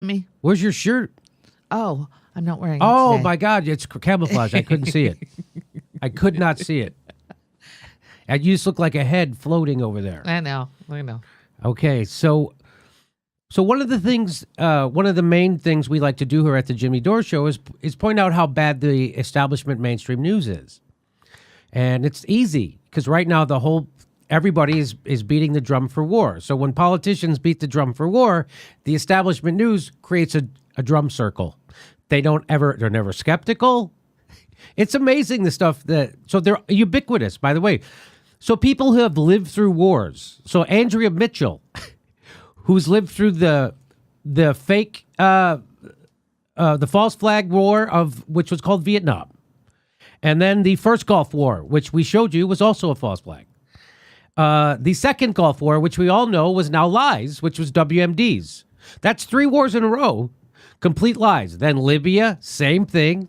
Me? Where's your shirt? Oh, I'm not wearing it Oh, today. my God. It's camouflage. I couldn't see it. I could not see it. And you just look like a head floating over there. I know. Okay, so one of the things, one of the main things we like to do here at the Jimmy Dore Show is point out how bad the establishment mainstream news is, and it's easy because right now everybody is beating the drum for war. So when politicians beat the drum for war, the establishment news creates a drum circle. They're never skeptical. It's amazing the stuff so they're ubiquitous, by the way. So people who have lived through wars. So Andrea Mitchell, who's lived through the fake, the false flag war which was called Vietnam. And then the first Gulf War, which we showed you was also a false flag. The second Gulf War, which we all know was now lies, which was WMDs. That's 3 wars in a row, complete lies. Then Libya, same thing.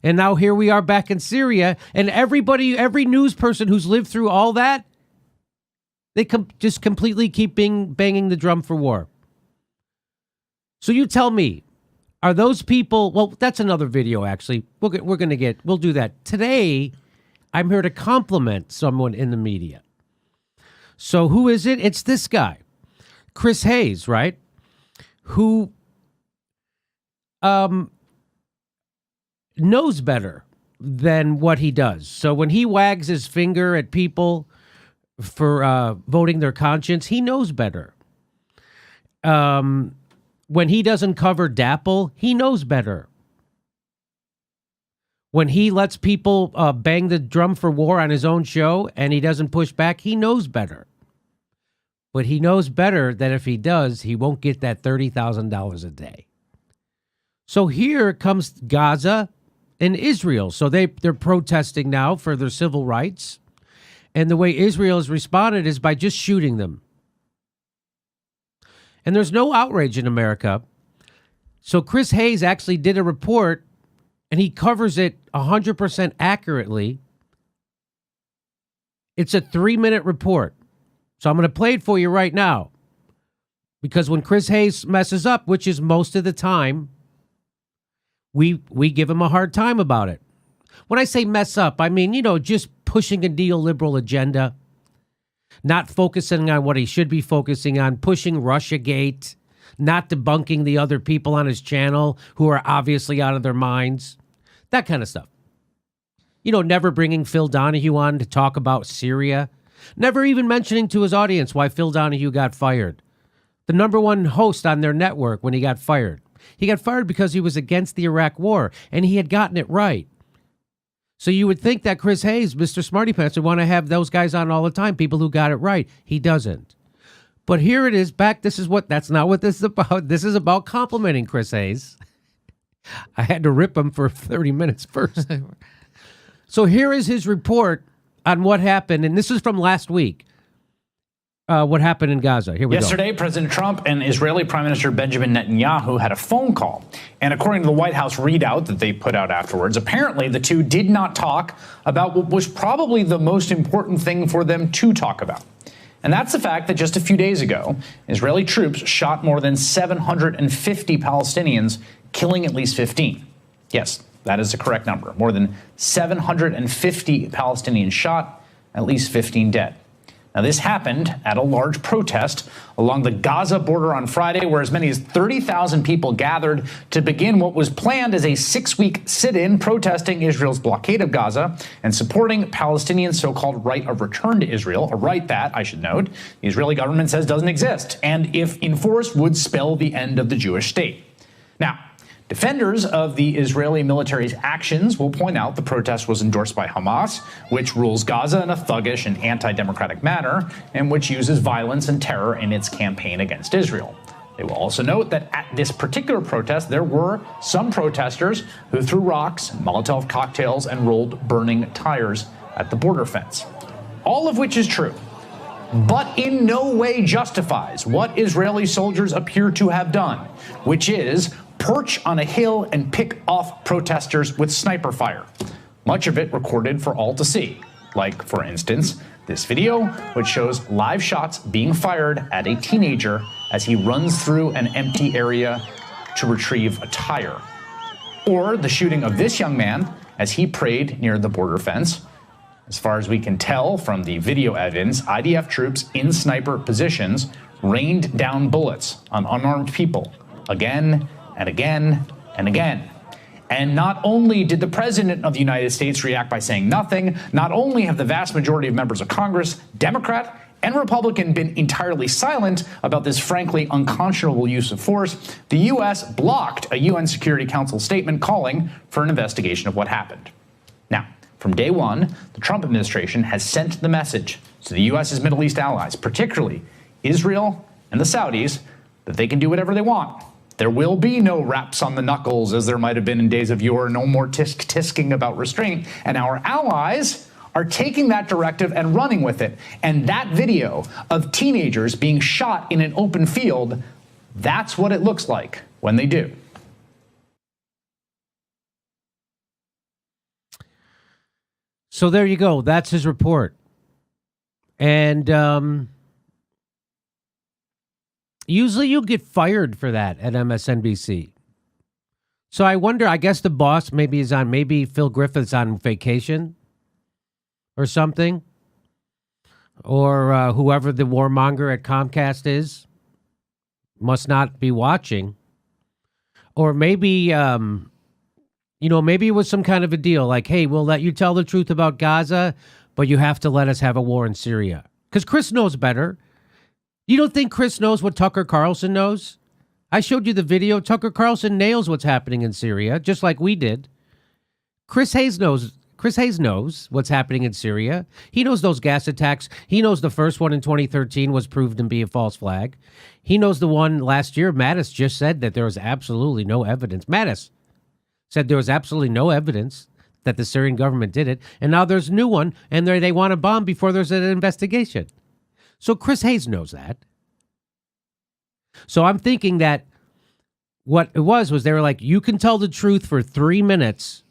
And now here we are back in Syria, and every news person who's lived through all that, they just completely keep banging the drum for war. So you tell me, are those people? Well, that's another video. Actually, we'll do that today. I'm here to compliment someone in the media. So who is it? It's this guy, Chris Hayes, right? Who knows better than what he does. So when he wags his finger at people for voting their conscience, he knows better. When he doesn't cover DAPL, he knows better. When he lets people bang the drum for war on his own show and he doesn't push back, he knows better. But he knows better that if he does, he won't get that $30,000 a day. So here comes Gaza and Israel. So they're protesting now for their civil rights. And the way Israel has responded is by just shooting them. And there's no outrage in America. So Chris Hayes actually did a report, and he covers it 100% accurately. It's a 3-minute report. So I'm going to play it for you right now. Because when Chris Hayes messes up, which is most of the time, we give him a hard time about it. When I say mess up, I mean, just pushing a neoliberal agenda, not focusing on what he should be focusing on, pushing Russiagate, not debunking the other people on his channel who are obviously out of their minds, that kind of stuff. Never bringing Phil Donahue on to talk about Syria, never even mentioning to his audience why Phil Donahue got fired. The number one host on their network when he got fired. He got fired because he was against the Iraq War, and he had gotten it right. So you would think that Chris Hayes, Mr. Smarty Pants, would want to have those guys on all the time, people who got it right. He doesn't. But here it is back. That's not what this is about. This is about complimenting Chris Hayes. I had to rip him for 30 minutes first. So here is his report on what happened, and this is from last week. What happened in Gaza. Here we go. Yesterday, President Trump and Israeli Prime Minister Benjamin Netanyahu had a phone call. And according to the White House readout that they put out afterwards, apparently the two did not talk about what was probably the most important thing for them to talk about. And that's the fact that just a few days ago, Israeli troops shot more than 750 Palestinians, killing at least 15. Yes, that is the correct number. More than 750 Palestinians shot, at least 15 dead. Now, this happened at a large protest along the Gaza border on Friday, where as many as 30,000 people gathered to begin what was planned as a 6-week sit-in protesting Israel's blockade of Gaza and supporting Palestinians' so-called right of return to Israel, a right that, I should note, the Israeli government says doesn't exist, and if enforced would spell the end of the Jewish state. Now, defenders of the Israeli military's actions will point out the protest was endorsed by Hamas, which rules Gaza in a thuggish and anti-democratic manner, and which uses violence and terror in its campaign against Israel. They will also note that at this particular protest, there were some protesters who threw rocks, Molotov cocktails, and rolled burning tires at the border fence. All of which is true, but in no way justifies what Israeli soldiers appear to have done, which is perch on a hill and pick off protesters with sniper fire. Much of it recorded for all to see. Like, for instance, this video, which shows live shots being fired at a teenager as he runs through an empty area to retrieve a tire. Or the shooting of this young man as he prayed near the border fence. As far as we can tell from the video evidence, IDF troops in sniper positions rained down bullets on unarmed people again and again and again. And not only did the President of the United States react by saying nothing, not only have the vast majority of members of Congress, Democrat and Republican, been entirely silent about this frankly unconscionable use of force, the U.S. blocked a UN Security Council statement calling for an investigation of what happened. Now, from day one, the Trump administration has sent the message to the U.S.'s Middle East allies, particularly Israel and the Saudis, that they can do whatever they want. There will be no raps on the knuckles as there might have been in days of yore, no more tisk-tisking about restraint. And our allies are taking that directive and running with it. And that video of teenagers being shot in an open field, that's what it looks like when they do. So there you go. That's his report. And usually you'll get fired for that at MSNBC. So I wonder, I guess the boss maybe Phil Griffith's on vacation or something. Or whoever the warmonger at Comcast is must not be watching. Or maybe, maybe it was some kind of a deal like, hey, we'll let you tell the truth about Gaza, but you have to let us have a war in Syria. Because Chris knows better. You don't think Chris knows what Tucker Carlson knows? I showed you the video. Tucker Carlson nails what's happening in Syria, just like we did. Chris Hayes knows what's happening in Syria. He knows those gas attacks. He knows the first one in 2013 was proved to be a false flag. He knows the one last year. Mattis just said that there was absolutely no evidence. Mattis said there was absolutely no evidence that the Syrian government did it. And now there's a new one, and they want to bomb before there's an investigation. So Chris Hayes knows that. So I'm thinking that what it was they were like, you can tell the truth for 3 minutes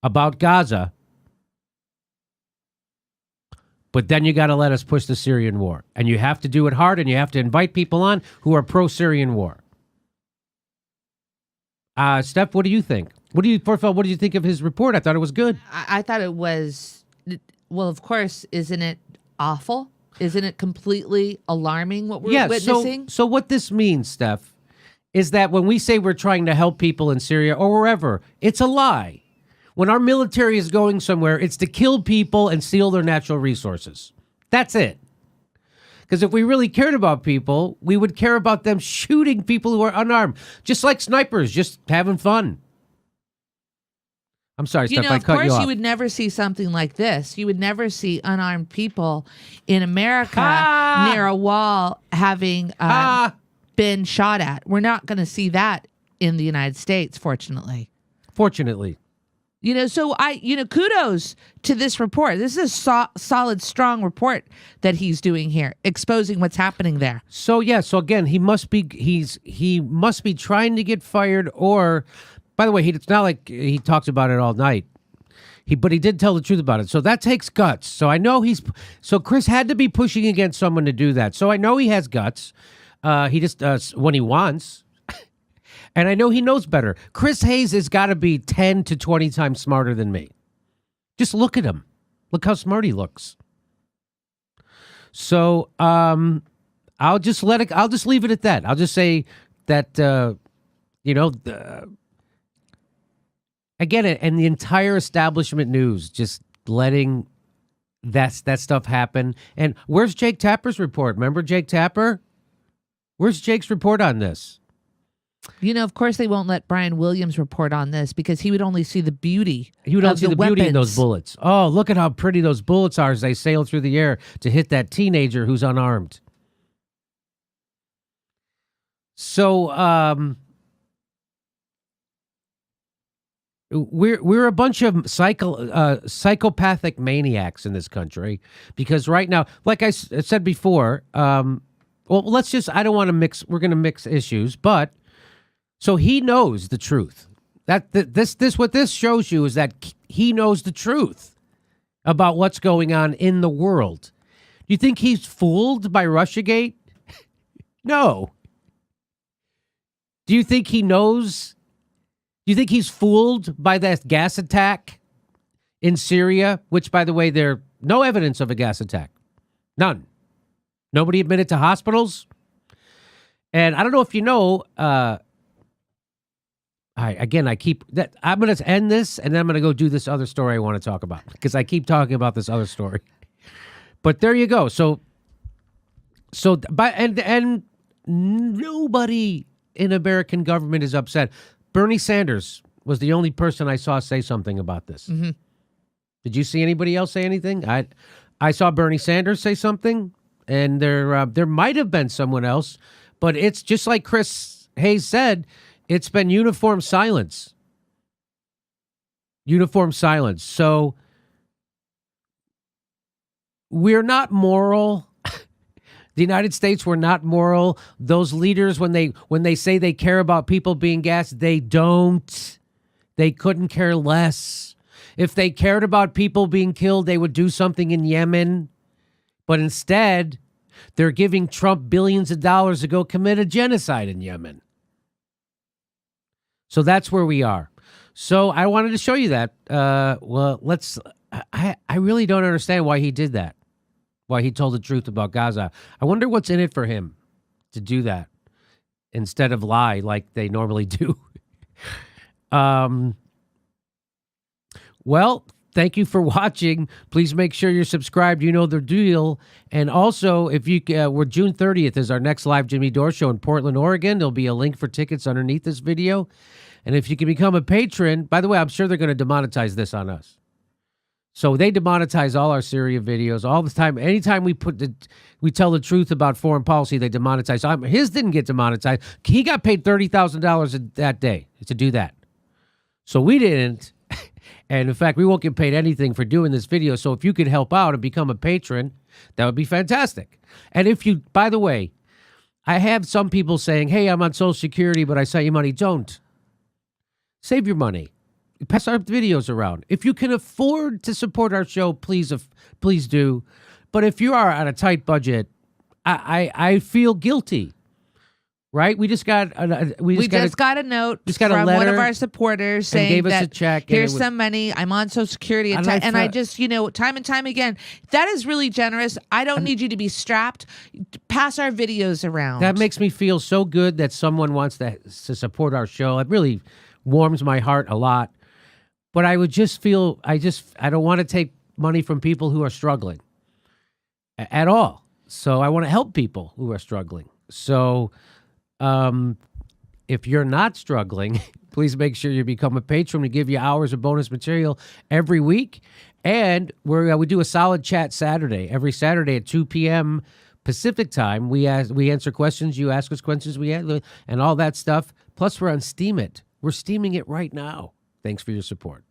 about Gaza, but then you got to let us push the Syrian war. And you have to do it hard, and you have to invite people on who are pro-Syrian war. Steph, what do you think? What do you think of his report? I thought it was good. I thought it was, well, of course, isn't it awful? Isn't it completely alarming what we're witnessing? So what this means, Steph, is that when we say we're trying to help people in Syria or wherever, it's a lie. When our military is going somewhere, it's to kill people and steal their natural resources. That's it. Because if we really cared about people, we would care about them shooting people who are unarmed, just like snipers, just having fun. I'm sorry, Steph, I cut you off. Of course, you would never see something like this. You would never see unarmed people in America near a wall having been shot at. We're not going to see that in the United States, fortunately. Fortunately. So kudos to this report. This is a solid, strong report that he's doing here, exposing what's happening there. So again, he must be trying to get fired, or, by the way, it's not like he talks about it all night. But he did tell the truth about it. So that takes guts. So I know Chris had to be pushing against someone to do that. So I know he has guts. He just when he wants. And I know he knows better. Chris Hayes has got to be 10 to 20 times smarter than me. Just look at him. Look how smart he looks. So I'll just leave it at that. I'll just say that again, and the entire establishment news just letting that stuff happen. And where's Jake Tapper's report? Remember Jake Tapper? Where's Jake's report on this? Of course they won't let Brian Williams report on this because he would only see the beauty. He would only see the beauty in those bullets. Oh, look at how pretty those bullets are as they sail through the air to hit that teenager who's unarmed. So we're a bunch of psychopathic maniacs in this country because right now, like I said before, I don't want to mix. We're going to mix issues, but. So he knows the truth. What this shows you is that he knows the truth about what's going on in the world. Do you think he's fooled by Russiagate? No. Do you think he knows? Do you think he's fooled by that gas attack in Syria? Which, by the way, there's no evidence of a gas attack. None. Nobody admitted to hospitals. And I don't know if you know, I keep that. I'm going to end this, and then I'm going to go do this other story I want to talk about because I keep talking about this other story. But there you go. So nobody in American government is upset. Bernie Sanders was the only person I saw say something about this. Mm-hmm. Did you see anybody else say anything? I saw Bernie Sanders say something, and there might have been someone else, but it's just like Chris Hayes said. It's been uniform silence. Uniform silence. So we're not moral. The United States were not moral. Those leaders, when they say they care about people being gassed, they don't. They couldn't care less. If they cared about people being killed, they would do something in Yemen. But instead, they're giving Trump billions of dollars to go commit a genocide in Yemen. So that's where we are. So I wanted to show you that. I really don't understand why he did that. Why he told the truth about Gaza. I wonder what's in it for him to do that instead of lie like they normally do. Well, thank you for watching. Please make sure you're subscribed. You know the deal. And also, if you we're June 30th is our next live Jimmy Dore show in Portland, Oregon. There'll be a link for tickets underneath this video. And if you can become a patron, by the way, I'm sure they're going to demonetize this on us. So they demonetize all our Syria videos all the time. Anytime we tell the truth about foreign policy, they demonetize. His didn't get demonetized. He got paid $30,000 that day to do that. So we didn't. And in fact, we won't get paid anything for doing this video. So if you could help out and become a patron, that would be fantastic. And if you, by the way, I have some people saying, hey, I'm on Social Security, but I sent you money. Don't. Save your money. Pass our videos around. If you can afford to support our show, please do. But if you are on a tight budget, I feel guilty. Right? We just got a note from one of our supporters saying gave us that a check. Here's some money. I'm on Social Security, and I just, time and time again, that is really generous. I don't need you to be strapped. Pass our videos around. That makes me feel so good that someone wants to support our show. It really warms my heart a lot. But I would just feel, I don't want to take money from people who are struggling at all. So I want to help people who are struggling. So if you're not struggling, please make sure you become a patron. We give you hours of bonus material every week. And we do a solid chat Saturday. Every Saturday at 2 p.m. Pacific time, we answer questions. You ask us questions, and all that stuff. Plus, we're on Steam It. We're steaming it right now. Thanks for your support.